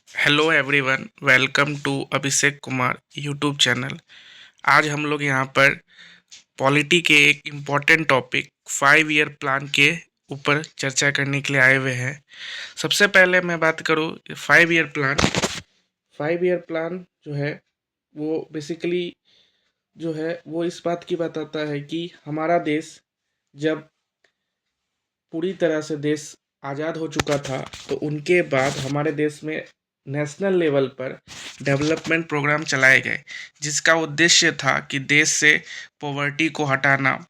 Hello everyone, welcome to Abhishek Kumar YouTube channel. आज हम लोग यहाँ पर पॉलिटी के एक इम्पॉर्टेंट टॉपिक 5 ईयर प्लान के ऊपर चर्चा करने के लिए आए हुए हैं। सबसे पहले मैं बात करूँ 5 ईयर प्लान जो है वो बेसिकली जो है वो इस बात की बताता है कि हमारा देश जब पूरी तरह से देश आज़ाद हो चुका था तो उनके बाद हमारे देश में नेशनल लेवल पर डेवलपमेंट प्रोग्राम चलाए गए, जिसका उद्देश्य था कि देश से पॉवर्टी को हटाना,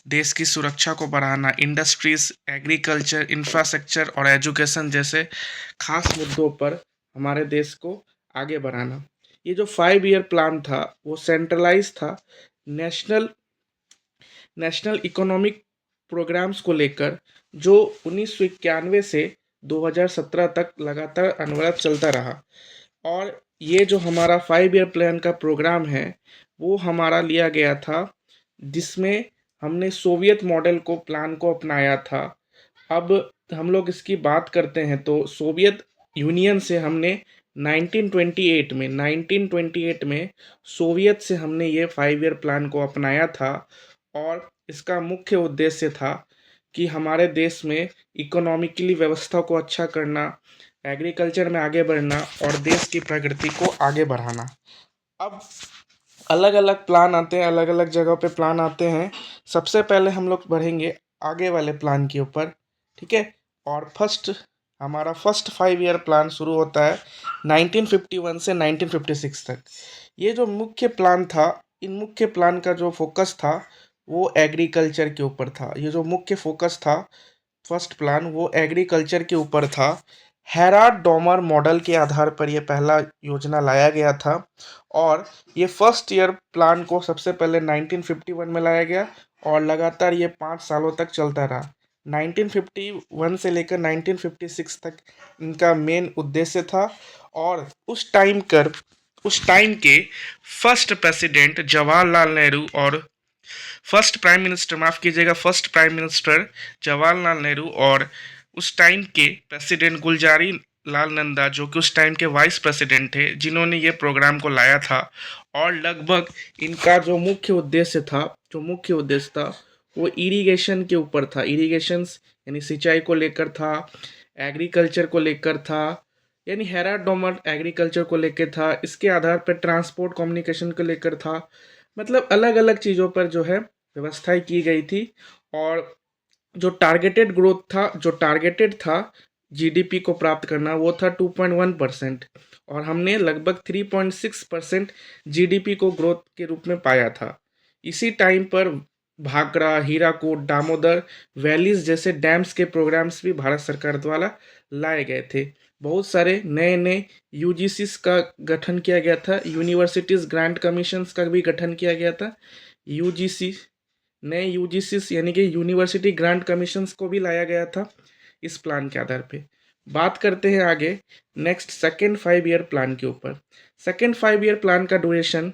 देश की सुरक्षा को बढ़ाना, इंडस्ट्रीज, एग्रीकल्चर, इंफ्रास्ट्रक्चर और एजुकेशन जैसे खास मुद्दों पर हमारे देश को आगे बढ़ाना। ये जो 5 ईयर प्लान था वो सेंट्रलाइज था नेशनल नेशनल इकोनॉमिक प्रोग्राम्स को लेकर, जो 1991 से 2017 तक लगातार अनवरत चलता रहा। और ये जो हमारा 5 ईयर प्लान का प्रोग्राम है वो हमारा लिया गया था, जिसमें हमने सोवियत मॉडल को प्लान को अपनाया था। अब हम लोग इसकी बात करते हैं तो सोवियत यूनियन से हमने 1928 में सोवियत से हमने ये 5 ईयर प्लान को अपनाया था। और इसका मुख्य उद्देश्य था कि हमारे देश में इकोनॉमिकली व्यवस्था को अच्छा करना, एग्रीकल्चर में आगे बढ़ना और देश की प्रगति को आगे बढ़ाना। अब अलग अलग प्लान आते हैं, अलग अलग जगह पे प्लान आते हैं। सबसे पहले हम लोग बढ़ेंगे आगे वाले प्लान के ऊपर, ठीक है। और हमारा फर्स्ट 5 ईयर प्लान शुरू होता है 1951 से 1956 तक। ये जो मुख्य प्लान था, इन मुख्य प्लान का जो फोकस था वो एग्रीकल्चर के ऊपर था। ये जो मुख्य फोकस था फर्स्ट प्लान वो एग्रीकल्चर के ऊपर था। हेराड डॉमर मॉडल के आधार पर यह पहला योजना लाया गया था। और ये फर्स्ट ईयर प्लान को सबसे पहले 1951 में लाया गया और लगातार ये 5 सालों तक चलता रहा। 1951 से लेकर 1956 तक इनका मेन उद्देश्य था। और उस टाइम के फर्स्ट प्रेसिडेंट जवाहरलाल नेहरू और फर्स्ट प्राइम मिनिस्टर, माफ़ कीजिएगा, first prime minister Jawaharlal Nehru और उस टाइम के प्रेसिडेंट गुलजारी लाल नंदा, जो कि उस टाइम के वाइस प्रेसिडेंट थे, जिन्होंने ये प्रोग्राम को लाया था। और लगभग इनका जो मुख्य उद्देश्य था वो इरिगेशन के ऊपर था। इरिगेशंस यानी सिंचाई को लेकर था, एग्रीकल्चर को लेकर था, यानी हेराड डोमर एग्रीकल्चर को लेकर था। इसके आधार पर ट्रांसपोर्ट कम्युनिकेशन को लेकर था। मतलब अलग अलग चीज़ों पर जो है व्यवस्थाएं की गई थी। और जो टारगेटेड था जीडीपी को प्राप्त करना वो था 2.1%। और हमने लगभग 3.6% जीडीपी को ग्रोथ के रूप में पाया था। इसी टाइम पर भाखड़ा, हीराकूद, दामोदर वैलीज जैसे डैम्स के प्रोग्राम्स भी भारत सरकार द्वारा लाए गए थे। बहुत सारे नए नए यूजीसीस का गठन किया गया था, यूनिवर्सिटीज़ ग्रांट कमीशंस का भी गठन किया गया था। यूजीसी नए यूजीसीस यानी कि यूनिवर्सिटी ग्रांट कमीशंस को भी लाया गया था इस प्लान के आधार पे। बात करते हैं आगे नेक्स्ट सेकेंड 5 ईयर प्लान के ऊपर। सेकेंड 5 ईयर प्लान का ड्यूरेशन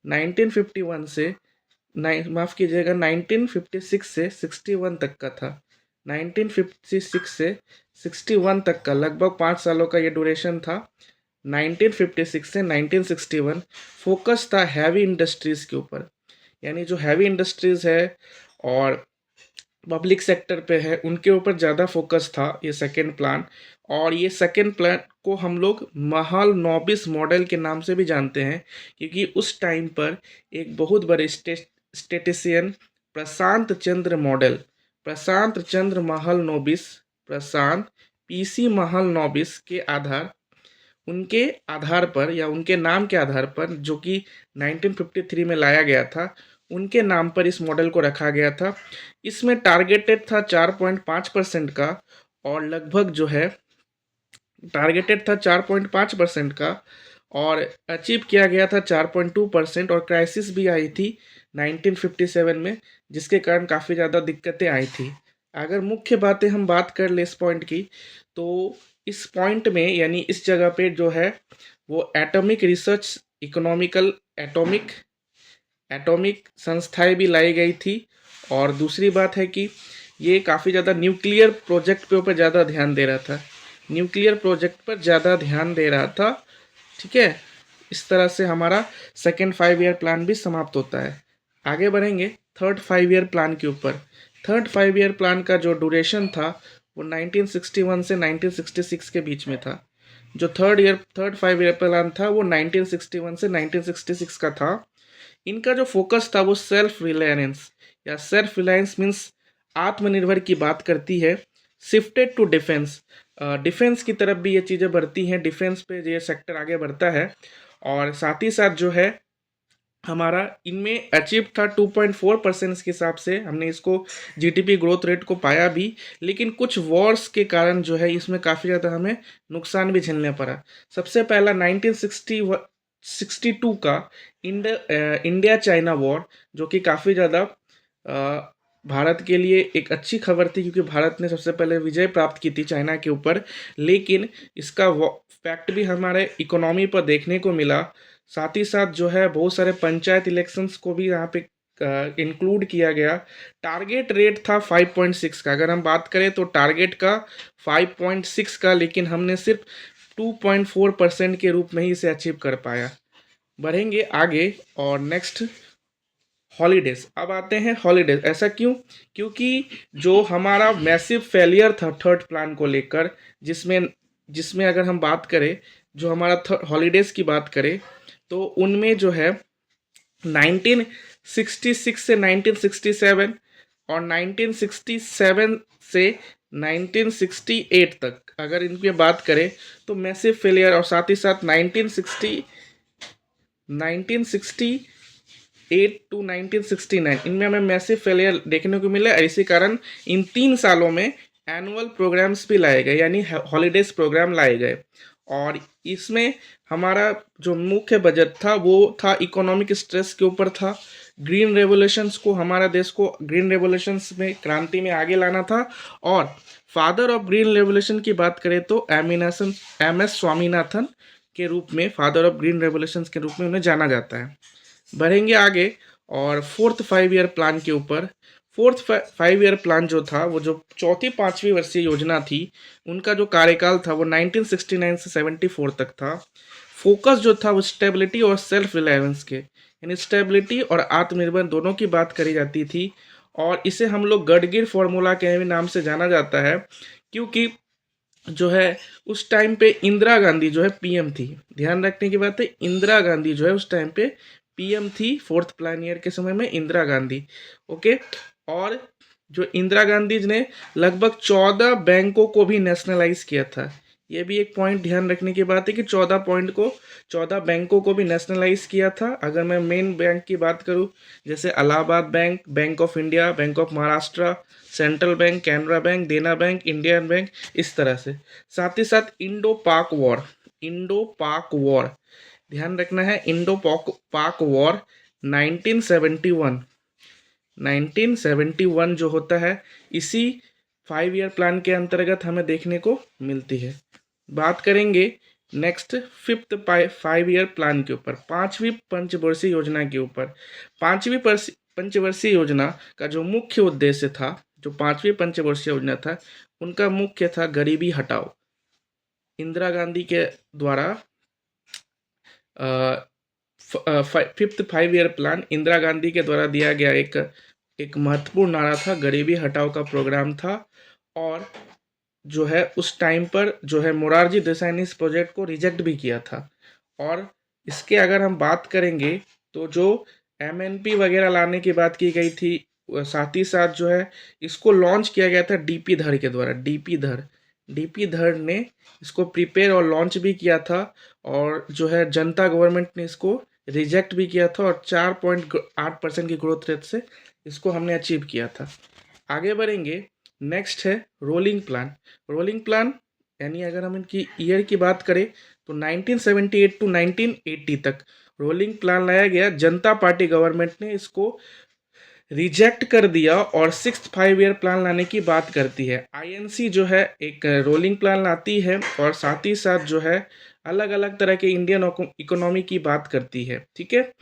1951 से माफ़ कीजिएगा 1956 से 61 तक का था। 1956 से 61 तक का लगभग 5 सालों का ये ड्यूरेशन था। 1956 से 1961 फोकस था हैवी इंडस्ट्रीज़ के ऊपर, यानी जो हैवी इंडस्ट्रीज़ है और पब्लिक सेक्टर पे है उनके ऊपर ज़्यादा फोकस था ये सेकेंड प्लान। और ये सेकेंड प्लान को हम लोग महाल नोबिस मॉडल के नाम से भी जानते हैं, क्योंकि उस टाइम पर एक बहुत बड़े स्टेटिशियन प्रशांत चंद्र महल नोबिस, प्रशांत पीसी महल नोबिस के उनके आधार पर या उनके नाम के आधार पर, जो कि 1953 में लाया गया था, उनके नाम पर इस मॉडल को रखा गया था। इसमें टारगेटेड था 4.5% का और लगभग जो है टारगेटेड था 4.5% का और अचीव किया गया था 4.2%। और क्राइसिस भी आई थी 1957 में, जिसके कारण काफ़ी ज़्यादा दिक्कतें आई थी। अगर मुख्य बातें हम बात कर ले इस पॉइंट की, तो इस पॉइंट में यानी इस जगह पे जो है वो एटॉमिक रिसर्च, एटॉमिक संस्थाएं भी लाई गई थी। और दूसरी बात है कि ये काफ़ी ज़्यादा न्यूक्लियर प्रोजेक्ट पे ऊपर ज़्यादा ध्यान दे रहा था। न्यूक्लियर प्रोजेक्ट पर ज़्यादा ध्यान दे रहा था। ठीक है, इस तरह से हमारा सेकेंड 5 ईयर प्लान भी समाप्त होता है। आगे बढ़ेंगे थर्ड 5 ईयर प्लान के ऊपर। थर्ड 5 ईयर प्लान का जो ड्यूरेशन था वो 1961 से 1966 के बीच में था। जो थर्ड 5 ईयर प्लान था वो 1961 से 1966 का था। इनका जो फोकस था वो सेल्फ रिलायंस या सेल्फ रिलायंस मीन्स आत्मनिर्भर की बात करती है। शिफ्टेड टू डिफेंस, डिफेंस की तरफ भी ये चीज़ें बढ़ती हैं, डिफेंस पे ये सेक्टर आगे बढ़ता है। और साथ ही साथ जो है हमारा इनमें अचीव था 2.4% के हिसाब से, हमने इसको जीडीपी ग्रोथ रेट को पाया भी। लेकिन कुछ वॉर्स के कारण जो है इसमें काफ़ी ज़्यादा हमें नुकसान भी झेलना पड़ा। सबसे पहला 1962 का इंडिया चाइना वॉर, जो कि काफ़ी ज़्यादा भारत के लिए एक अच्छी खबर थी, क्योंकि भारत ने सबसे पहले विजय प्राप्त की थी चाइना के ऊपर। लेकिन इसका फैक्ट भी हमारे इकोनॉमी पर देखने को मिला। साथ ही साथ जो है बहुत सारे पंचायत इलेक्शंस को भी यहाँ पे इंक्लूड किया गया। टारगेट रेट था 5.6 का, अगर हम बात करें तो टारगेट का 5.6 का, लेकिन हमने सिर्फ 2.4% के रूप में ही इसे अचीव कर पाया। बढ़ेंगे आगे और नेक्स्ट हॉलीडेज। अब आते हैं हॉलीडेज। ऐसा क्यों? क्योंकि जो हमारा मैसिव फेलियर था थर्ड प्लान को लेकर, जिसमें जिसमें अगर हम बात करें, जो हमारा हॉलीडेज की बात करें, तो उनमें जो है 1966 से 1967 और 1967 से 1968 तक अगर इनकी बात करें तो मैसिव फेलियर, और साथ ही साथ 1968 टू 1969 इनमें हमें मैसिव फेलियर देखने को मिला। इसी कारण इन 3 सालों में एनुअल प्रोग्राम्स भी लाए गए, यानी हॉलीडेज प्रोग्राम लाए गए। और इसमें हमारा जो मुख्य बजट था वो था इकोनॉमिक स्ट्रेस के ऊपर था। ग्रीन रेवोल्यूशंस को, हमारा देश को ग्रीन रेवोल्यूशंस में, क्रांति में आगे लाना था। और फादर ऑफ ग्रीन रेवोल्यूशन की बात करें तो एम एस स्वामीनाथन के रूप में, फादर ऑफ ग्रीन रेवोल्यूशंस के रूप में उन्हें जाना जाता है। बढ़ेंगे आगे और फोर्थ 5 ईयर प्लान के ऊपर। फोर्थ 5 ईयर प्लान जो था, वो जो चौथी पांचवी वर्षीय योजना थी, उनका जो कार्यकाल था वो 1969 से 74 तक था। फोकस जो था वो स्टेबिलिटी और सेल्फ रिलायंस के, यानी स्टेबिलिटी और आत्मनिर्भर दोनों की बात करी जाती थी। और इसे हम लोग गडगिर फॉर्मूला के भी नाम से जाना जाता है, क्योंकि जो है उस टाइम पे इंदिरा गांधी जो है पीएम थी। ध्यान रखने की बात है, इंदिरा गांधी जो है उस टाइम पे पीएम थी। फोर्थ प्लान ईयर के समय में इंदिरा गांधी। ओके, और जो इंदिरा गांधी जी ने लगभग 14 बैंकों को भी नेशनलाइज किया था। ये भी एक पॉइंट ध्यान रखने की बात है कि 14 बैंकों को भी नेशनलाइज किया था। अगर मैं मेन बैंक की बात करूं, जैसे Allahabad bank, bank of India, bank of Maharashtra, central bank, Canara bank, देना बैंक, इंडियन बैंक, इस तरह से। साथ ही साथ इंडो पाक वॉर ध्यान रखना है। इंडो पाक वॉर 1971 जो होता है, इसी 5 ईयर प्लान के अंतर्गत हमें देखने को मिलती है। बात करेंगे नेक्स्ट फिफ्थ 5 ईयर प्लान के ऊपर, पांचवी पंचवर्षीय योजना के ऊपर। पांचवी पंचवर्षीय योजना का जो मुख्य उद्देश्य था, जो पांचवी पंचवर्षीय योजना था, उनका मुख्य था गरीबी हटाओ। इंदिरा गांधी के द्वारा fifth 5 year plan Indira Gandhi के द्वारा दिया गया एक महत्वपूर्ण नारा था, गरीबी हटाओ का प्रोग्राम था। और जो है उस टाइम पर जो है मोरारजी देसाई ने इस प्रोजेक्ट को रिजेक्ट भी किया था। और इसके अगर हम बात करेंगे तो जो एमएनपी वगैरह लाने की बात की गई थी, साथ ही साथ जो है इसको लॉन्च किया गया था डीपी धर के द्वारा। डीपी धर ने इसको प्रिपेयर और लॉन्च भी किया था, और जो है जनता गवर्नमेंट ने इसको रिजेक्ट भी किया था, और 4.8% की ग्रोथ रेट से इसको हमने अचीव किया था। आगे बढ़ेंगे, नेक्स्ट है रोलिंग प्लान। यानी अगर हम इनकी ईयर की बात करें तो 1978 टू 1980 तक रोलिंग प्लान लाया गया। जनता पार्टी गवर्नमेंट ने इसको रिजेक्ट कर दिया और सिक्स्थ 5 ईयर प्लान लाने की बात करती है। आईएनसी जो है एक रोलिंग प्लान लाती है, और साथ ही साथ जो है अलग अलग तरह के इंडियन इकोनॉमी की बात करती है। ठीक है,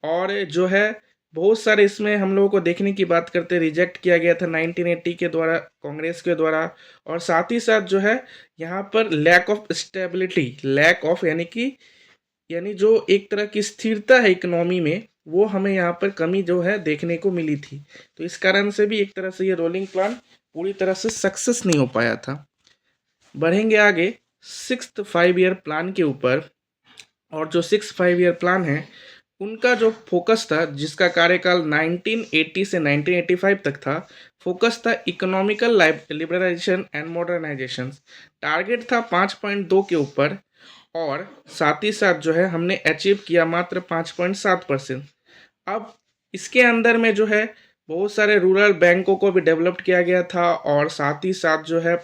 और जो है बहुत सारे इसमें हम लोगों को देखने की बात करते रिजेक्ट किया गया था 1980 के द्वारा, कांग्रेस के द्वारा। और साथ ही साथ जो है यहाँ पर lack of stability, lack of यानी जो एक तरह की स्थिरता है इकोनॉमी में, वो हमें यहाँ पर कमी जो है देखने को मिली थी। तो इस कारण से भी एक तरह से ये रोलिंग प्लान पूरी तरह से सक्सेस नहीं हो पाया था। बढ़ेंगे आगे 6th 5 ईयर प्लान के ऊपर। और जो 6 5 ईयर प्लान है उनका जो फोकस था, जिसका कार्यकाल 1980 से 1985 तक था, फोकस था economical liberalisation and modernisation. Target था 5.2 के ऊपर, और साथ ही साथ जो है हमने अचीव किया मात्र 5.7%। अब इसके अंदर में जो है बहुत सारे रूरल बैंकों को भी डेवलप किया गया था, और साथ ही साथ जो है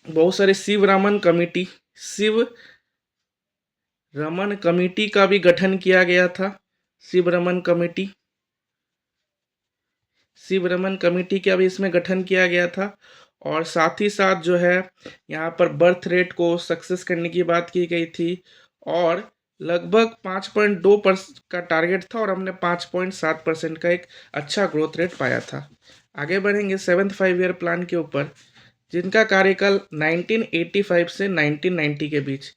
बहुत सारे शिव रमन कमेटी का भी गठन किया गया था। शिव रमन कमेटी का भी इसमें गठन किया गया था। और साथ ही साथ जो है यहाँ पर बर्थ रेट को सक्सेस करने की बात की गई थी, और लगभग 5.2% का टारगेट था, और हमने 5.7% का एक अच्छा ग्रोथ रेट पाया था। आगे बढ़ेंगे 7th 5 ईयर प्लान के ऊपर, जिनका कार्यकाल 1985 से 1990 के बीच,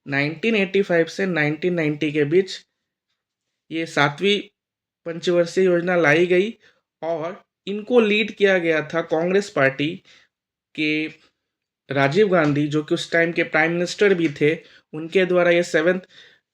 1985 से 1990 के बीच ये 7वीं पंचवर्षीय योजना लाई गई। और इनको लीड किया गया था कांग्रेस पार्टी के राजीव गांधी, जो कि उस टाइम के प्राइम मिनिस्टर भी थे। उनके द्वारा ये 7th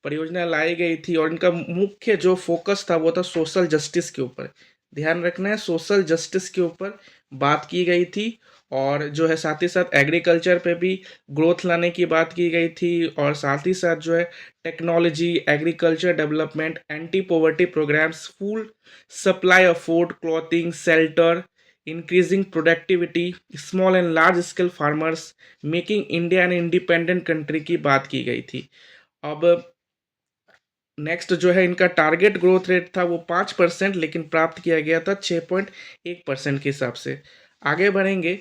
परियोजना लाई गई थी, और इनका मुख्य जो फोकस था वो था सोशल जस्टिस के ऊपर। ध्यान रखना है, सोशल जस्टिस के ऊपर बात की गई थी। और जो है साथ ही साथ एग्रीकल्चर पे भी ग्रोथ लाने की बात की गई थी, और साथ ही साथ जो है technology, agriculture development, anti poverty programmes, food supply of food, clothing, shelter, increasing productivity, small and large scale farmers, making India an independent country की बात की गई थी। अब नेक्स्ट जो है इनका टारगेट ग्रोथ रेट था वो 5%, लेकिन प्राप्त किया गया था 6.1% के हिसाब से। आगे बढ़ेंगे।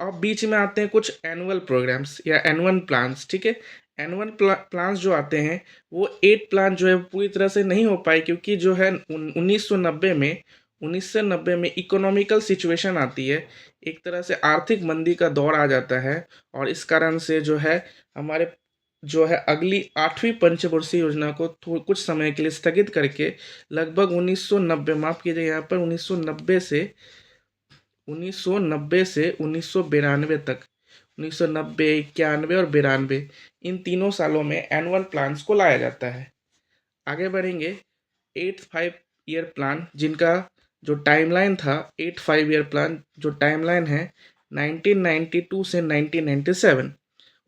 अब बीच में आते हैं कुछ एनुअल प्रोग्राम्स या एनुअल प्लान्स। ठीक है, एनुअल प्लान्स जो आते हैं वो 8 प्लान जो है पूरी तरह से नहीं हो पाए, क्योंकि जो है 1990 में इकोनॉमिकल सिचुएशन आती है, एक तरह से आर्थिक मंदी का दौर आ जाता है। और इस कारण से जो है हमारे जो है अगली 8वीं पंचवर्षीय योजना को कुछ समय के लिए स्थगित करके लगभग 1990, माफ कीजिए यहाँ पर 1990 से 1992 तक, 1990, 91 और 92, इन तीनों सालों में एनुअल प्लान्स को लाया जाता है। आगे बढ़ेंगे 8th 5 ईयर प्लान, जिनका जो टाइमलाइन था 8th 5 ईयर प्लान जो टाइमलाइन है 1992 से 1997,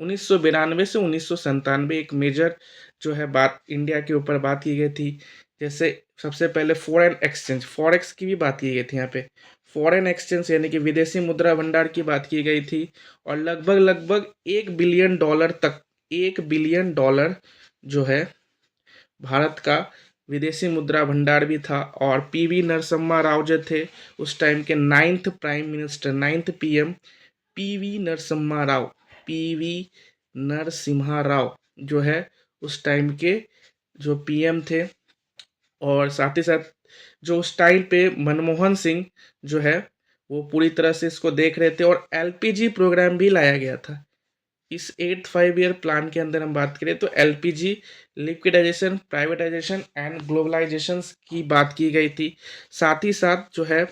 1992 से 1997 एक मेजर जो है बात इंडिया के ऊपर बात की गई थी। जैसे सबसे पहले फॉरेन एक्सचेंज, फॉरेक्स की भी बात की गई थी। यहाँ पे फॉरेन एक्सचेंज यानी कि विदेशी मुद्रा भंडार की बात की गई थी, और लगभग लगभग $1 बिलियन जो है भारत का विदेशी मुद्रा भंडार भी था। और पीवी नरसिम्हा राव जो थे उस टाइम के 9th prime minister, 9th PM PV Narasimha Rao जो है उस टाइम के जो पीएम थे। और साथ ही साथ जो उस टाइम पे मनमोहन सिंह जो है वो पूरी तरह से इसको देख रहे थे, और एलपीजी प्रोग्राम भी लाया गया था। इस 8th 5 ईयर प्लान के अंदर हम बात करें तो LPG, liquidisation, privatisation and globalisation की बात की गई थी। साथ ही साथ जो है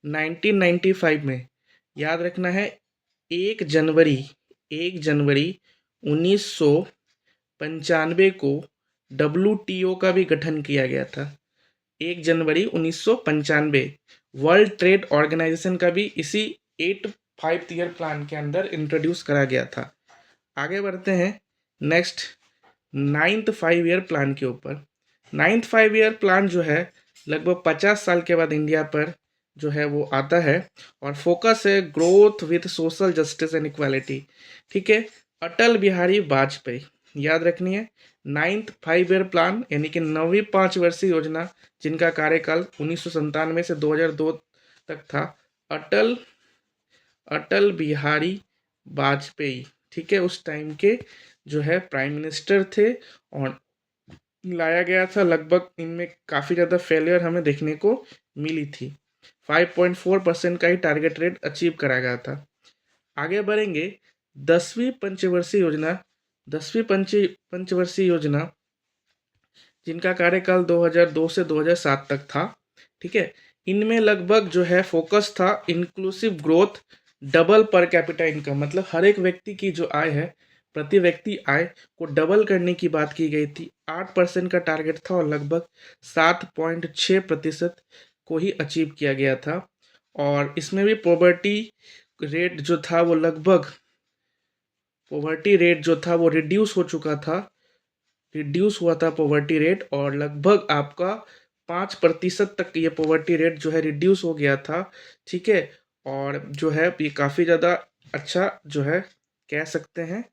1995 में, याद रखना है, 1 जनवरी 1995 को WTO का भी गठन किया गया था। 1 जनवरी 1995 वर्ल्ड ट्रेड ऑर्गेनाइजेशन का भी इसी 8th 5 ईयर प्लान के अंदर इंट्रोड्यूस करा गया था। आगे बढ़ते हैं नेक्स्ट 9th 5 ईयर प्लान के ऊपर। 9th 5 ईयर प्लान जो है लगभग 50 साल के बाद इंडिया पर जो है वो आता है, और फोकस है growth with social justice and equality. ठीक है, अटल बिहारी वाजपेयी, याद रखनी है। 9th 5 ईयर प्लान यानी कि 9वीं 5 वर्षीय योजना, जिनका कार्यकाल 1997 से 2002 तक था। अटल अटल बिहारी वाजपेयी, ठीक है, उस टाइम के जो है प्राइम मिनिस्टर थे। और लाया गया था, लगभग इनमें काफ़ी ज़्यादा फेलियर हमें देखने को मिली थी। 5.4% का ही टारगेट रेट अचीव करा गया था। आगे बढ़ेंगे। 10वीं पंचवर्षीय योजना 10वीं पंचवर्षीय योजना जिनका कार्यकाल 2002 से 2007 तक था। ठीक है, इनमें लगभग जो है फोकस था inclusive growth, double per capita income, मतलब हर एक व्यक्ति की जो आय है, प्रति व्यक्ति आय को डबल करने की बात की गई थी। 8% का टारगेट था और लगभग 7.6% को ही अचीव किया गया था। और इसमें भी पॉवर्टी रेट जो था वो रिड्यूस हो चुका था, रिड्यूस हुआ था पॉवर्टी रेट, और लगभग आपका 5% तक ये पॉवर्टी रेट जो है रिड्यूस हो गया था। ठीक है, और जो है ये काफ़ी ज़्यादा अच्छा जो है कह सकते हैं,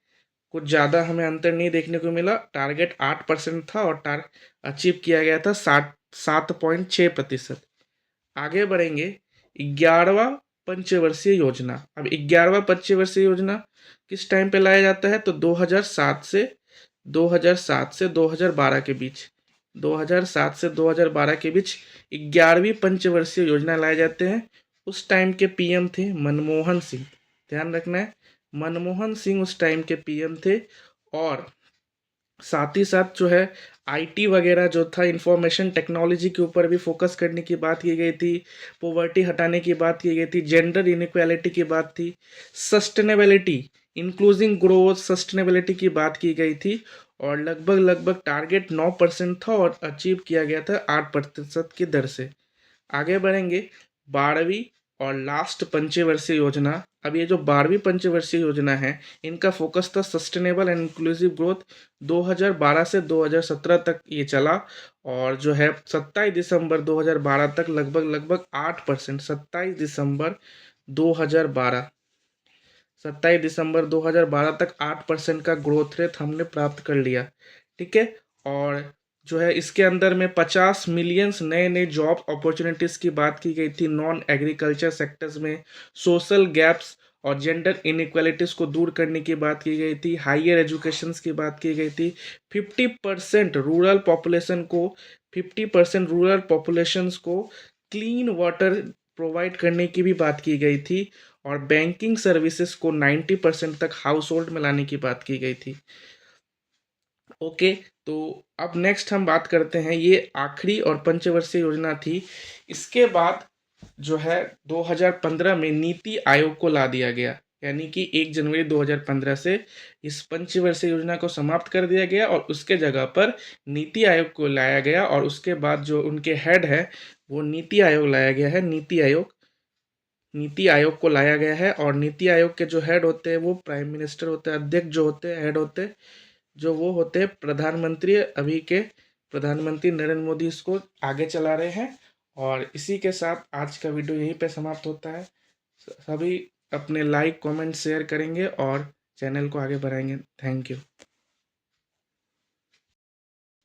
कुछ ज़्यादा हमें अंतर नहीं देखने को मिला। टारगेट 8% था और अचीव किया गया था 7.6%। आगे बढ़ेंगे। 11वां पंचवर्षीय योजना। अब 11वां पंचवर्षीय योजना किस टाइम पे लाया जाता है, तो 2007 से 2012 के बीच, 2007 से 2012 के बीच 11वीं पंचवर्षीय योजना लाए जाते हैं। उस टाइम के पीएम थे मनमोहन सिंह, ध्यान रखना है, मनमोहन सिंह उस टाइम के पीएम थे। और साथ ही साथ जो है आईटी वगैरह जो था, इंफॉर्मेशन टेक्नोलॉजी के ऊपर भी फोकस करने की बात की गई थी, पॉवर्टी हटाने की बात की गई थी, जेंडर इनइक्वालिटी की बात थी, सस्टेनेबिलिटी, इंक्लूजिंग ग्रोथ, सस्टेनेबिलिटी की बात की गई थी। और लगभग लगभग टारगेट 9% था और अचीव किया गया था 8% की दर से। आगे बढ़ेंगे। 12वीं और लास्ट पंचवर्षीय योजना। अब ये जो 12वीं पंचवर्षीय योजना है, इनका फोकस था सस्टेनेबल एंड इंक्लूसिव ग्रोथ। 2012 से 2017 तक ये चला, और जो है 27 दिसंबर 2012 तक लगभग लगभग 8%, 27 दिसंबर 2012 तक 8% का ग्रोथ रेट हमने प्राप्त कर लिया। ठीक है, और जो है इसके अंदर में 50 मिलियंस नए नए जॉब अपॉर्चुनिटीज़ की बात की गई थी नॉन एग्रीकल्चर सेक्टर्स में। सोशल गैप्स और जेंडर इनइक्वालिटीज़ को दूर करने की बात की गई थी। हायर एजुकेशंस की बात की गई थी। 50% रूरल पॉपुलेशन को 50% रूरल पॉपुलेशंस को क्लीन वाटर प्रोवाइड करने की भी बात की गई थी। और बैंकिंग सर्विसेज को 90% तक हाउस होल्ड में लाने की बात की गई थी। ओके, तो अब नेक्स्ट हम बात करते हैं, ये आखिरी और पंचवर्षीय योजना थी। इसके बाद जो है 2015 में नीति आयोग को ला दिया गया, यानी कि 1 जनवरी 2015 से इस पंचवर्षीय योजना को समाप्त कर दिया गया और उसके जगह पर नीति आयोग को लाया गया। और उसके बाद जो उनके हेड है वो नीति आयोग लाया गया है, नीति आयोग को लाया गया है। और नीति आयोग के जो हेड होते हैं वो प्राइम मिनिस्टर होते हैं, अध्यक्ष जो होते हैं, हेड होते हैं, जो वो होते हैं प्रधानमंत्री। अभी के प्रधानमंत्री नरेंद्र मोदी इसको आगे चला रहे हैं। और इसी के साथ आज का वीडियो यहीं पे समाप्त होता है। सभी अपने लाइक कमेंट शेयर करेंगे और चैनल को आगे बढ़ाएंगे। Thank you.